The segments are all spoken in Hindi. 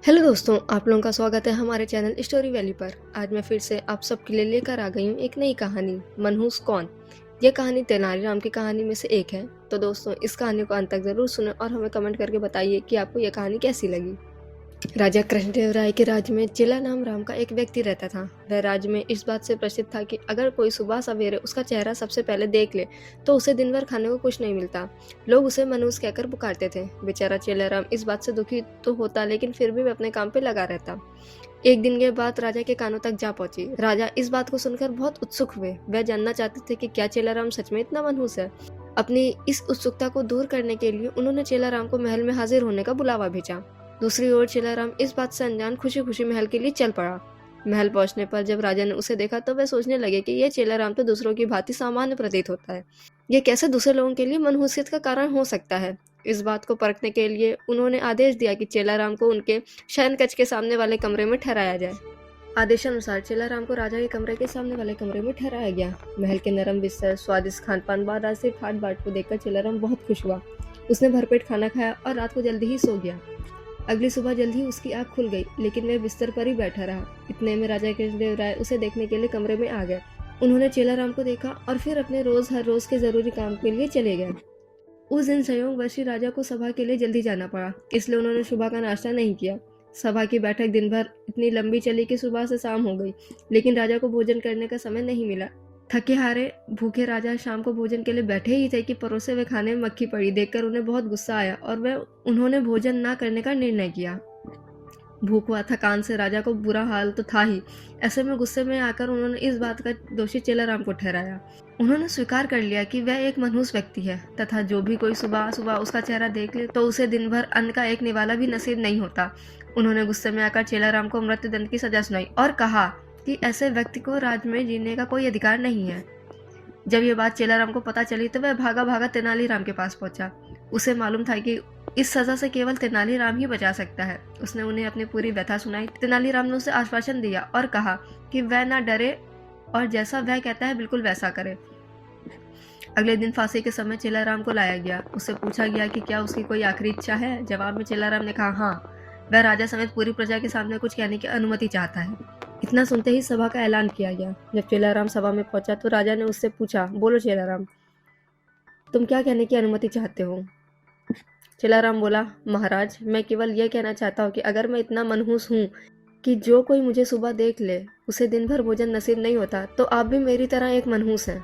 हेलो दोस्तों, आप लोगों का स्वागत है हमारे चैनल स्टोरी वैली पर। आज मैं फिर से आप सबके लिए लेकर आ गई हूँ एक नई कहानी, मनहूस कौन। यह कहानी तेनालीराम की कहानी में से एक है। तो दोस्तों, इस कहानी को अंत तक जरूर सुने और हमें कमेंट करके बताइए कि आपको यह कहानी कैसी लगी। राजा कृष्णदेव राय के राज्य में चिला नाम राम का एक व्यक्ति रहता था। वह राज्य में इस बात से प्रसिद्ध था कि अगर कोई सुबह सवेरे उसका चेहरा सबसे पहले देख ले तो उसे दिन भर खाने को कुछ नहीं मिलता। लोग उसे मनहूस कहकर पुकारते थे। बेचारा चिलाराम इस बात से दुखी तो होता, लेकिन फिर भी वह अपने काम पे लगा रहता। एक दिन ये बात राजा के कानों तक जा पहुंची। राजा इस बात को सुनकर बहुत उत्सुक हुए। वह जानना चाहते थे कि क्या चिलाराम सच में इतना मनहूस है। अपनी इस उत्सुकता को दूर करने के लिए उन्होंने चिलाराम को महल में हाजिर होने का बुलावा भेजा। दूसरी ओर चिलाराम इस बात से अनजान खुशी खुशी महल के लिए चल पड़ा। महल पहुंचने पर जब राजा ने उसे देखा तो वह सोचने लगे कि यह चिलाराम तो दूसरों की भांति सामान्य प्रतीत होता है। यह कैसे दूसरे लोगों के लिए मनहूसियत का कारण हो सकता है। इस बात को परखने के लिए उन्होंने आदेश दिया कि चिलाराम को उनके शयन कक्ष के सामने वाले कमरे में ठहराया जाए। आदेशानुसार चिलाराम को राजा के कमरे के सामने वाले कमरे में ठहराया गया। महल के नरम बिस्तर, स्वादिष्ट खानपान, बादशाह ठाट बाट को देखकर चिलाराम बहुत खुश हुआ। उसने भरपेट खाना खाया और रात को जल्दी ही सो गया। अगली सुबह जल्दी ही उसकी आंख खुल गई, लेकिन वह बिस्तर पर ही बैठा रहा। इतने में राजा कृष्णदेव राय उसे देखने के लिए कमरे में आ गए। उन्होंने चिलाराम को देखा और फिर अपने हर रोज के जरूरी काम के लिए चले गए। उस दिन संयोगवश ही राजा को सभा के लिए जल्दी जाना पड़ा, इसलिए उन्होंने सुबह का नाश्ता नहीं किया। सभा की बैठक दिन भर इतनी लंबी चली कि सुबह से शाम हो गई, लेकिन राजा को भोजन करने का समय नहीं मिला। थके हारे भूखे राजा शाम को भोजन के लिए बैठे ही थे कि परोसे हुए खाने में मक्खी पड़ी। देखकर उन्हें बहुत गुस्सा आया और उन्होंने भोजन न करने का निर्णय किया। भूख व थकान से राजा को बुरा हाल तो था ही। ऐसे में गुस्से में आकर उन्होंने इस बात का दोषी चिलाराम को ठहराया। उन्होंने स्वीकार कर लिया कि वह एक मनहूस व्यक्ति है तथा जो भी कोई सुबह सुबह उसका चेहरा देख ले तो उसे दिन भर अन्न का एक निवाला भी नसीब नहीं होता। उन्होंने गुस्से में आकर चिलाराम को मृत्युदंड की सजा सुनाई और कहा कि ऐसे व्यक्ति को राज्य में जीने का कोई अधिकार नहीं है। जब ये बात चिलाराम को पता चली तो वह भागा भागा तेनालीराम के पास पहुंचा। उसे मालूम था कि इस सजा से केवल तेनालीराम ही बचा सकता है। उसने उन्हें अपनी पूरी व्यथा सुनाई। तेनालीराम ने उसे आश्वासन दिया और कहा कि वह ना डरे और जैसा वह कहता है बिल्कुल वैसा करे। अगले दिन फांसी के समय चिलाराम को लाया गया। उससे पूछा गया कि क्या उसकी कोई आखिरी इच्छा है। जवाब में चिलाराम ने कहा हाँ, वह राजा समेत पूरी प्रजा के सामने कुछ कहने की अनुमति चाहता है। इतना सुनते ही सभा का ऐलान किया गया। जब चिलाराम सभा में पहुंचा तो राजा ने उससे पूछा, बोलो चिलाराम, तुम क्या कहने की अनुमति चाहते हो। चिलाराम बोला, महाराज, मैं केवल यह कहना चाहता हूँ कि अगर मैं इतना मनहूस हूँ कि जो कोई मुझे सुबह देख ले उसे दिन भर भोजन नसीब नहीं होता, तो आप भी मेरी तरह एक मनहूस हैं।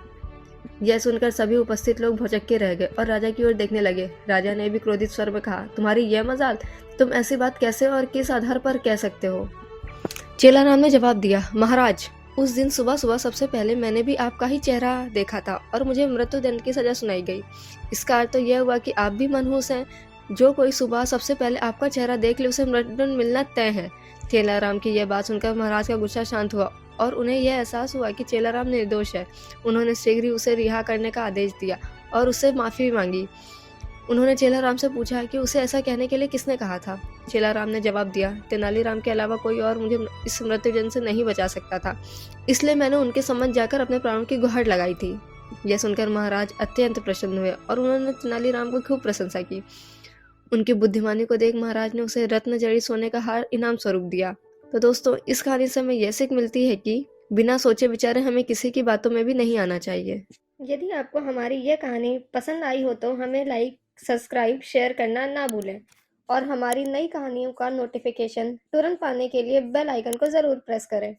यह सुनकर सभी उपस्थित लोग भौचक्के रह गए और राजा की ओर देखने लगे। राजा ने भी क्रोधित स्वर में कहा, तुम्हारी यह मजाल, तुम ऐसी बात कैसे और किस आधार पर कह सकते हो। चिलाराम ने जवाब दिया, महाराज, उस दिन सुबह सुबह सबसे पहले मैंने भी आपका ही चेहरा देखा था और मुझे मृत्युदंड की सजा सुनाई गई। इसका अर्थ तो यह हुआ कि आप भी मनहूस हैं। जो कोई सुबह सबसे पहले आपका चेहरा देख ले उसे मृत्युदंड मिलना तय है। चिलाराम की यह बात सुनकर महाराज का गुस्सा शांत हुआ और उन्हें यह एहसास हुआ कि चिलाराम निर्दोष है। उन्होंने शीघ्र ही उसे रिहा करने का आदेश दिया और उससे माफी मांगी। उन्होंने चिलाराम से पूछा कि उसे ऐसा कहने के लिए किसने कहा था। चिलाराम ने जवाब दिया, तेनालीराम के अलावा कोई और मुझे इस मृत्युदंड से नहीं बचा सकता था, इसलिए मैंने उनके सम्मत जाकर अपने प्राणों की गुहार लगाई थी। यह सुनकर महाराज अत्यंत प्रसन्न हुए और उन्होंने तेनालीराम को खूब प्रशंसा की। उनकी बुद्धिमानी को देख महाराज ने उसे रत्न जड़ी सोने का हार इनाम स्वरूप दिया। तो दोस्तों, इस कहानी से हमें यह सीख मिलती है कि बिना सोचे विचारे हमें किसी की बातों में भी नहीं आना चाहिए। यदि आपको हमारी यह कहानी पसंद आई हो तो हमें लाइक, सब्सक्राइब, शेयर करना ना भूलें और हमारी नई कहानियों का नोटिफिकेशन तुरंत पाने के लिए बेल आइकन को ज़रूर प्रेस करें।